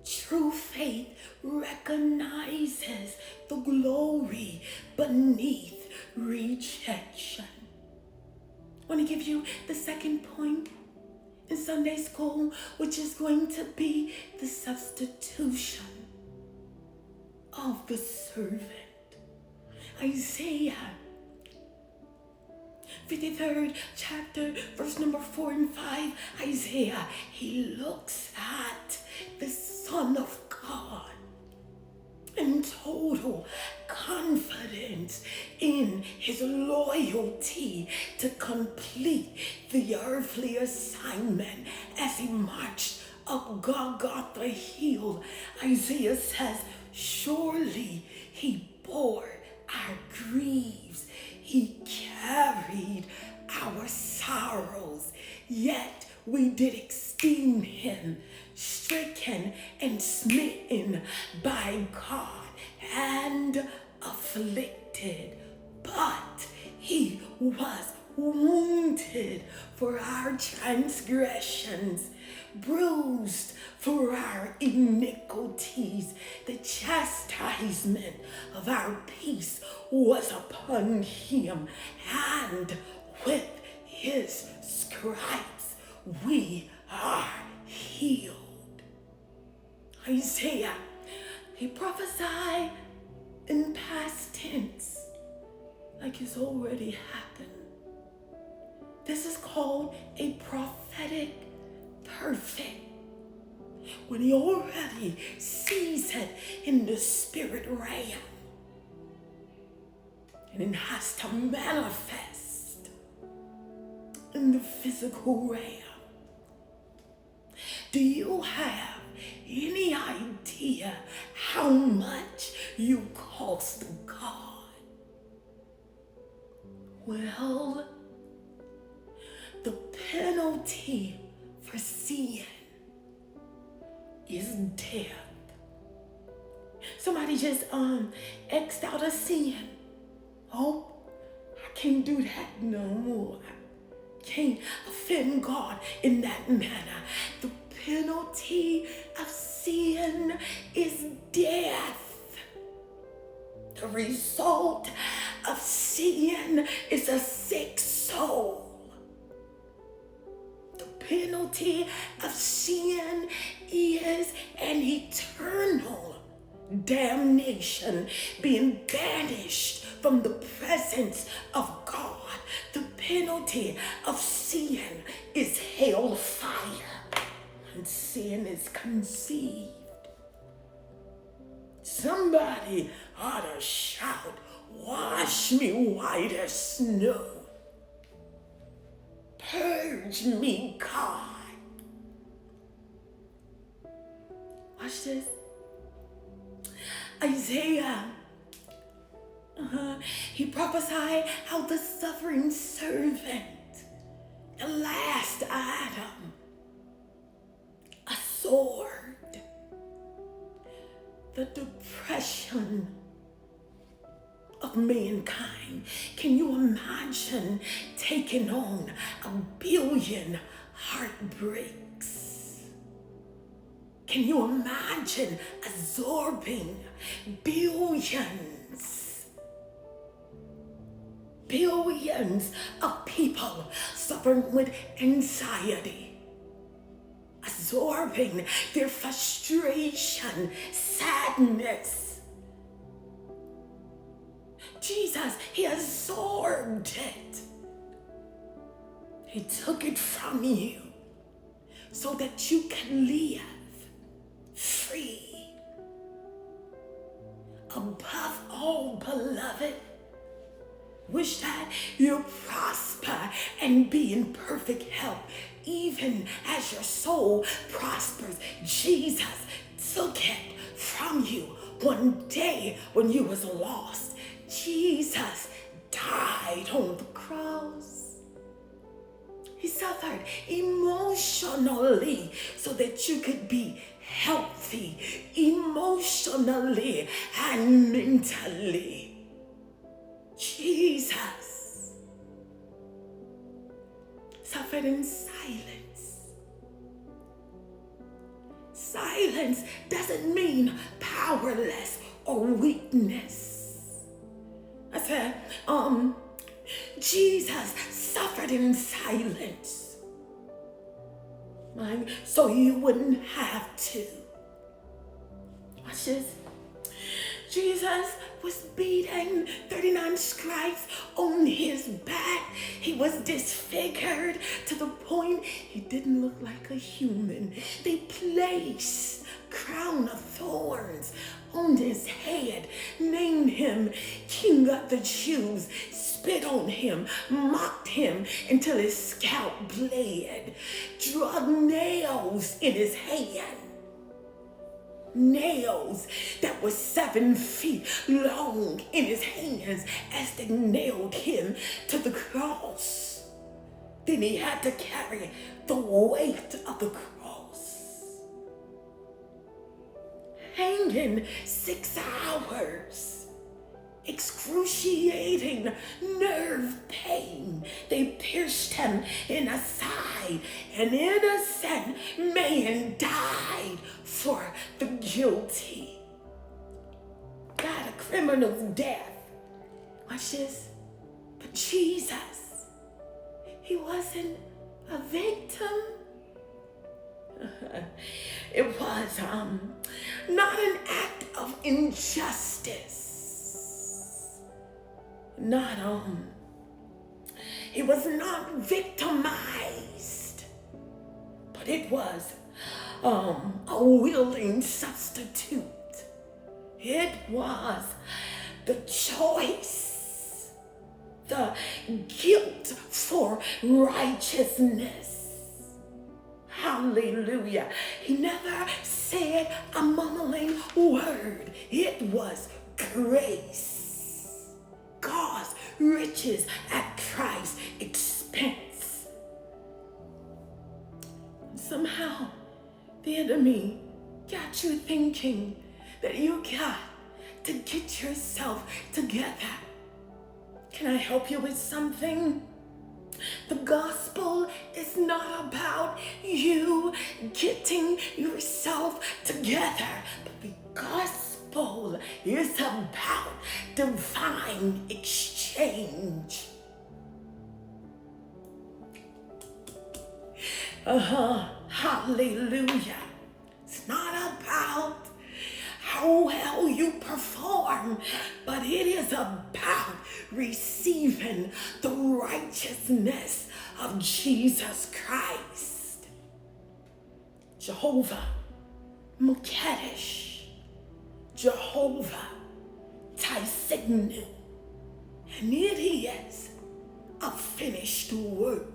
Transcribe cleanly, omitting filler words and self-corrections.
True faith recognizes the glory beneath rejection. I want to give you the second point in Sunday school, which is going to be the substitution of the servant. Isaiah 53rd chapter, verse number 4 and 5. Isaiah, he looks at the Son of God in total confidence in his loyalty to complete the earthly assignment as he marched up Golgotha Hill. Isaiah says, surely he bore our griefs, he carried our sorrows, yet we did esteem him stricken and smitten by God and afflicted. But he was wounded for our transgressions, bruised for our iniquities. The chastisement of our peace was upon him, and with his stripes we are healed. Isaiah, he prophesied in past tense, like it's already happened. This is called a prophetic perfect. When he already sees it in the spirit realm, and it has to manifest in the physical realm. Do you have any idea how much you cost God? Well, the penalty for sin is death. Somebody just X'd out a sin. Oh, I can't do that no more. I can't offend God in that manner. The penalty of sin is death. The result of sin is a sick soul. The penalty of sin is an eternal damnation, being banished from the presence of God. The penalty of sin is hell fire, and sin is conceived. Somebody ought to shout, wash me white as snow. Purge me, God. Watch this. Isaiah, he prophesied how the suffering servant, the last Adam, a sword, the depression of mankind. Can you imagine taking on 1 billion heartbreaks? Can you imagine absorbing billions of people suffering with anxiety, absorbing their frustration, sadness? Jesus, he absorbed it. He took it from you so that you can live free. Above all, beloved, wish that you prosper and be in perfect health, even as your soul prospers. Jesus took it from you one day when you was lost. Jesus died on the cross. He suffered emotionally so that you could be healthy emotionally and mentally. Jesus suffered in silence Silence doesn't mean powerless or weakness. I said, Jesus suffered in silence, right? So you wouldn't have to. Watch this. Jesus was beaten, 39 stripes on his back. He was disfigured to the point he didn't look like a human. They placed a crown of thorns on his head, named him King of the Jews, spit on him, mocked him until his scalp bled, drug nails in his hand. Nails that were 7 feet long in his hands as they nailed him to the cross. Then he had to carry the weight of the cross. Hanging 6 hours. Excruciating nerve pain. They pierced him in the side. An innocent man died for the guilty. Got a criminal's death. Watch this. But Jesus, he wasn't a victim. It was not an act of injustice. He was not victimized, but it was a willing substitute. It was the choice, the guilt for righteousness. Hallelujah. He never said a mumbling word. It was grace. God's riches at Christ's expense. Somehow, the enemy got you thinking that you got to get yourself together. Can I help you with something? The gospel is not about you getting yourself together, but the gospel is about divine exchange. Hallelujah. It's not about how well you perform, but it is about receiving the righteousness of Jesus Christ. Jehovah M'Kaddesh, Jehovah Tsidkenu, and it is a finished work.